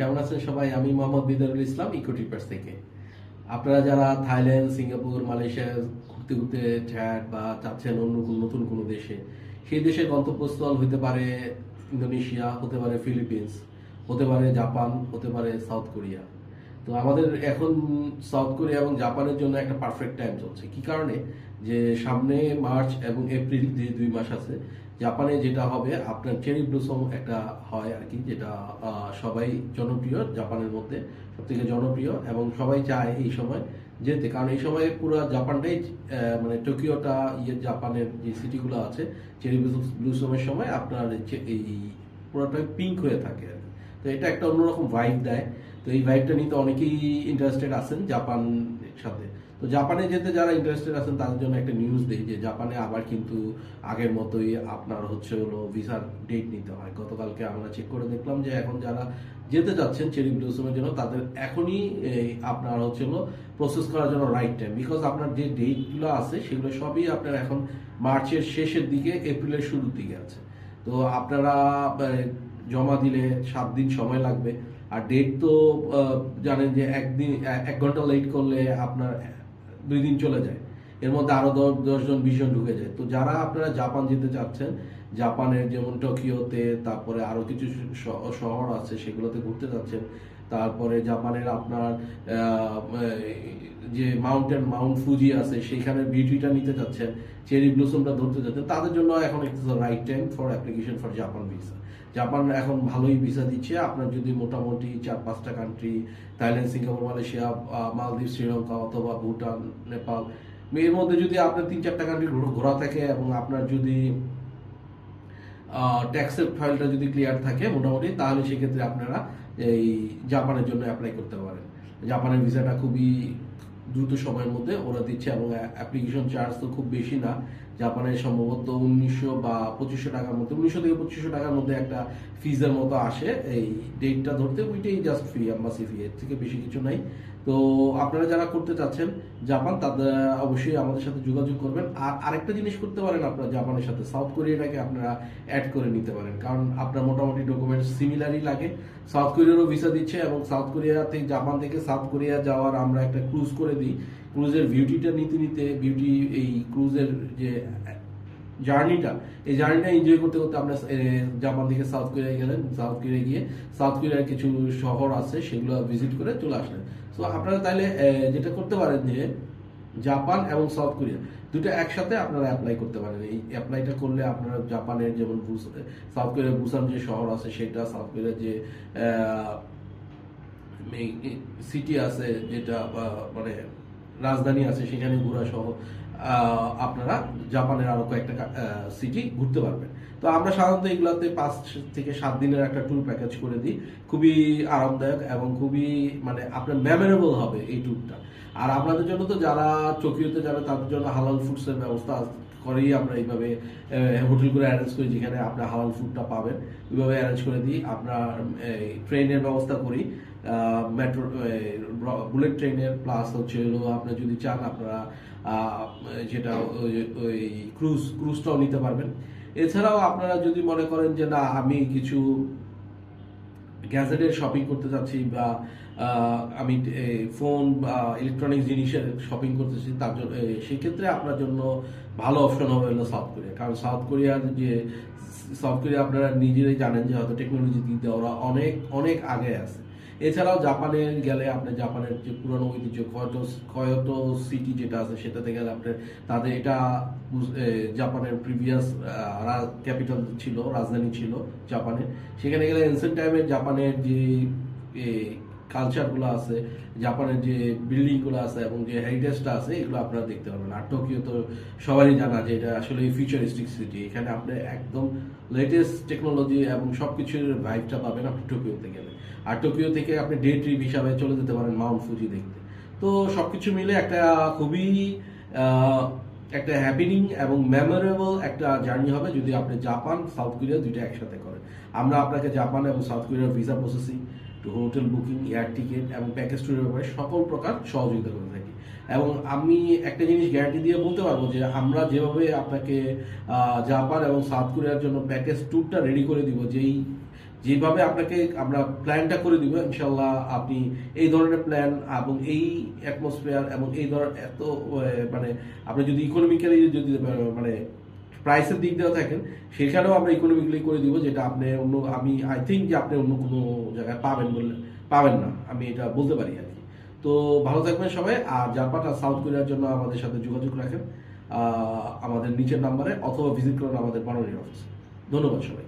কেমন আছেন সবাই? আমি মোহাম্মদ বিদারুল ইসলাম, ইকো ট্রিপার্স থেকে। আপনারা যারা থাইল্যান্ড, সিঙ্গাপুর, মালয়েশিয়া ঘুরতে ঘুরতে ঠ্যাট বা চাচ্ছেন অন্য কোনো নতুন কোনো দেশে, সেই দেশের গন্তব্যস্থল হতে পারে ইন্দোনেশিয়া, হতে পারে ফিলিপিন্স, হতে পারে জাপান, হতে পারে সাউথ কোরিয়া। তো আমাদের এখন সাউথ কোরিয়া এবং জাপানের জন্য একটা পারফেক্ট টাইম চলছে। কি কারণে? যে সামনে মার্চ এবং এপ্রিল যে 2 মাস আছে, জাপানে যেটা হবে আপনার চেরি ব্লসম একটা হয় আর কি, যেটা সবাই জনপ্রিয়, জাপানের মধ্যে সব থেকে জনপ্রিয় এবং সবাই চায় এই সময় যেতে। কারণ এই সময় পুরো জাপানটাই মানে টোকিওটা জাপানের যে সিটিগুলো আছে, চেরি ব্লসমের সময় আপনার এই পুরোটাই পিঙ্ক হয়ে থাকে আর কি। তো এটা একটা অন্যরকম ভাইব দেয়। তো এই ভাইবটা নিতে অনেকেই ইন্টারেস্টেড আছেন জাপানের সাথে। তো জাপানে যেতে যারা ইন্টারেস্টেড আছেন তাদের জন্য একটা নিউজ দেই যে জাপানে আবার কিন্তু আগের মতোই আপনার হলো ভিসার ডেট নিতে হয়। গতকালকে আমরা চেক করে দেখলাম যে এখন যারা যেতে যাচ্ছেন চেরি ব্লসমের জন্য তাদের এখনই আপনার হলো প্রসেস করার জন্য রাইট টাইম। বিকজ আপনার যে ডেটগুলো আছে সেগুলো সবই আপনার এখন মার্চের শেষের দিকে, এপ্রিলের শুরুর দিকে আছে। তো আপনারা জমা দিলে 7 দিন সময় লাগবে। আর ডেট তো জানেন যে 1 ঘন্টা লেট করলে আপনার 2 দিন চলে যায়। এর মধ্যে আরো 10 জন 20 জন ঢুকে যায়। তো যারা আপনারা জাপান যেতে চাচ্ছেন, জাপানের যেমন টোকিওতে, তারপরে আরো কিছু শহর আছে সেগুলোতে ঘুরতে যাচ্ছেন, তারপরে জাপানের আপনার যে মাউন্ট ফুজি আছে সেখানের বিউটিটা নিতে চাচ্ছেন, চেরি ব্লসমটা ধরতে চাচ্ছেন, তাদের জন্য এখন it's the right time for application for Japan visa. Japan এখন ভালোই ভিসা দিচ্ছে। আপনার যদি মোটামুটি 4-5টা কান্ট্রি, থাইল্যান্ড, সিঙ্গাপুর, মালয়েশিয়া, মালদ্বীপ, শ্রীলঙ্কা অথবা ভুটান, নেপাল, এর মধ্যে যদি আপনার 3-4টা কান্ট্রি ঘোরা থাকে এবং আপনার যদি ট্যাক্সের ফাইলটা যদি ক্লিয়ার থাকে মোটামুটি, তাহলে সেক্ষেত্রে আপনারা এই জাপানের জন্য অ্যাপ্লাই করতে পারেন। জাপানের ভিসাটা খুবই দ্রুত সময়ের মধ্যে ওরা দিচ্ছে এবং অ্যাপ্লিকেশন চার্জ তো খুব বেশি না। জাপানের সম্ভবত 1900 বা 2500 টাকার মধ্যে, 1900 থেকে 2500 টাকার মধ্যে একটা ফিজের মতো আসে এই ডেটটা ধরতে। ওইটাই জাস্ট ফি, এম্বাসি ফি, এর থেকে বেশি কিছু নাই। তো আপনারা যারা করতে চাচ্ছেন জাপান, তাদের অবশ্যই আমাদের সাথে যোগাযোগ করবেন। আর আরেকটা জিনিস করতে পারেন, আপনারা জাপানের সাথে সাউথ কোরিয়াটাকে আপনারা অ্যাড করে নিতে পারেন। কারণ আপনার মোটামুটি ডকুমেন্টস সিমিলারই লাগে। সাউথ কোরিয়ারও ভিসা দিচ্ছে এবং সাউথ কোরিয়াতে, জাপান থেকে সাউথ কোরিয়া যাওয়ার আমরা একটা ক্রুজ করে দিই। ক্রুজের বিউটিটা নিতে নিতে, এই ক্রুজের যে জার্নিটা, এই জার্নিটা এনজয় করতে করতে আমরা জাপান থেকে সাউথ কোরিয়া গেলেন, সাউথ কোরিয়া গিয়ে সাউথ কোরিয়ার কিছু শহর আছে সেগুলো ভিজিট করে চলে আসলেন। তো আপনারা তাহলে যেটা করতে পারেন যে জাপান এবং সাউথ কোরিয়া দুটো একসাথে আপনারা অ্যাপ্লাই করতে পারেন। এই অ্যাপ্লাইটা করলে আপনারা জাপানের যেমন সাউথ কোরিয়ার বুসান যে শহর আছে সেটা, সাউথ কোরিয়ার যে সিটি আছে যেটা মানে রাজধানী আছে সেখানে ঘোরা সহ আপনারা জাপানের আরো কয়েকটা সিটি ঘুরতে পারবেন। তো আমরা সাধারণত এগুলাতে 5 থেকে 7 দিনের একটা ট্যুর প্যাকেজ করে দিই। খুবই আরামদায়ক এবং খুবই মানে আপনার মেমোরেবল হবে এই ট্যুরটা। আর আপনাদের জন্য তো যারা টোকিওতে যাবে তাদের জন্য হালাল ফুডসের ব্যবস্থা করেই আমরা এইভাবে হোটেলগুলো অ্যারেঞ্জ করি, যেখানে আপনার হালাল ফুডটা পাবেন। ওইভাবে অ্যারেঞ্জ করে দিই। আপনার ট্রেনের ব্যবস্থা করি, মেট্রো, বুলেট ট্রেনের, প্লাস আপনার যদি চান আপনারা যেটা ওই ক্রুজটাও নিতে পারবেন। এছাড়াও আপনারা যদি মনে করেন যে না, আমি কিছু গ্যাজেটের শপিং করতে চাচ্ছি বা আমি ফোন বা ইলেকট্রনিক্স জিনিসের শপিং করতে চাচ্ছি, তার জন্য সেক্ষেত্রে আপনার জন্য ভালো অপশন হবে হলো সাউথ কোরিয়া। কারণ সাউথ কোরিয়া আপনারা নিজেরাই জানেন যে হয়তো টেকনোলজি দিতে ওরা অনেক অনেক আগে আছে। এছাড়াও জাপানে গেলে আপনার জাপানের যে পুরনো ঐতিহ্য কয়োটো সিটি যেটা আছে সেটাতে গেলে আপনার তাদের এটা জাপানের প্রিভিয়াস ক্যাপিটাল ছিল, রাজধানী ছিল জাপানের। সেখানে গেলে এনসেন্ট টাইমের জাপানের যে কালচারগুলো আছে, জাপানের যে বিল্ডিংগুলো আছে এবং যে হেরিটেজটা আছে, এগুলো আপনারা দেখতে পারবেন। আর টোকিও তো সবারই জানা যে এটা আসলে ফিউচারিস্টিক সিটি। এখানে আপনি একদম লেটেস্ট টেকনোলজি এবং সবকিছুর ভাইবটা পাবেন আপনি টোকিওতে গেলে। আর টোকিও থেকে আপনি ডে ট্রিপ হিসাবে চলে যেতে পারেন মাউন্ট ফুজি দেখতে। তো সবকিছু মিলে একটা খুবই একটা হ্যাপিনিং এবং মেমোরেবল একটা জার্নি হবে যদি আপনি জাপান সাউথ কোরিয়া দুইটা একসাথে করেন। আমরা আপনাকে জাপান এবং সাউথ কোরিয়ার visa processing, hotel booking, air ticket এবং প্যাকেজ ট্যুরের ব্যাপারে সকল প্রকার সহযোগিতা করে থাকি। এবং আমি একটা জিনিস গ্যারান্টি দিয়ে বলতে পারবো যে আমরা যেভাবে আপনাকে জাপান এবং সাউথ কোরিয়ার জন্য প্যাকেজ ট্যুরটা রেডি করে দিব, যেই যেভাবে আপনাকে আমরা প্ল্যানটা করে দিব ইনশাল্লাহ আপনি এই ধরনের প্ল্যান এবং এই অ্যাটমসফিয়ার এবং এই ধরনের এত মানে আপনি যদি ইকোনমিক্যালি যদি মানে প্রাইসের দিক দিয়ে থাকেন সেখানেও আমরা ইকোনমিক্যালি করে দিব, যেটা আপনি অন্য আমি আই থিঙ্ক যে আপনি অন্য কোনো জায়গায় পাবেন না, আমি এটা বলতে পারি আর কি। তো ভালো থাকবেন সবাই, আর জাপান আর সাউথ কোরিয়ার জন্য আমাদের সাথে যোগাযোগ রাখেন আমাদের নিচের নাম্বারে, অথবা ভিজিট করুন আমাদের বনানীর অফিসে। ধন্যবাদ সবাই।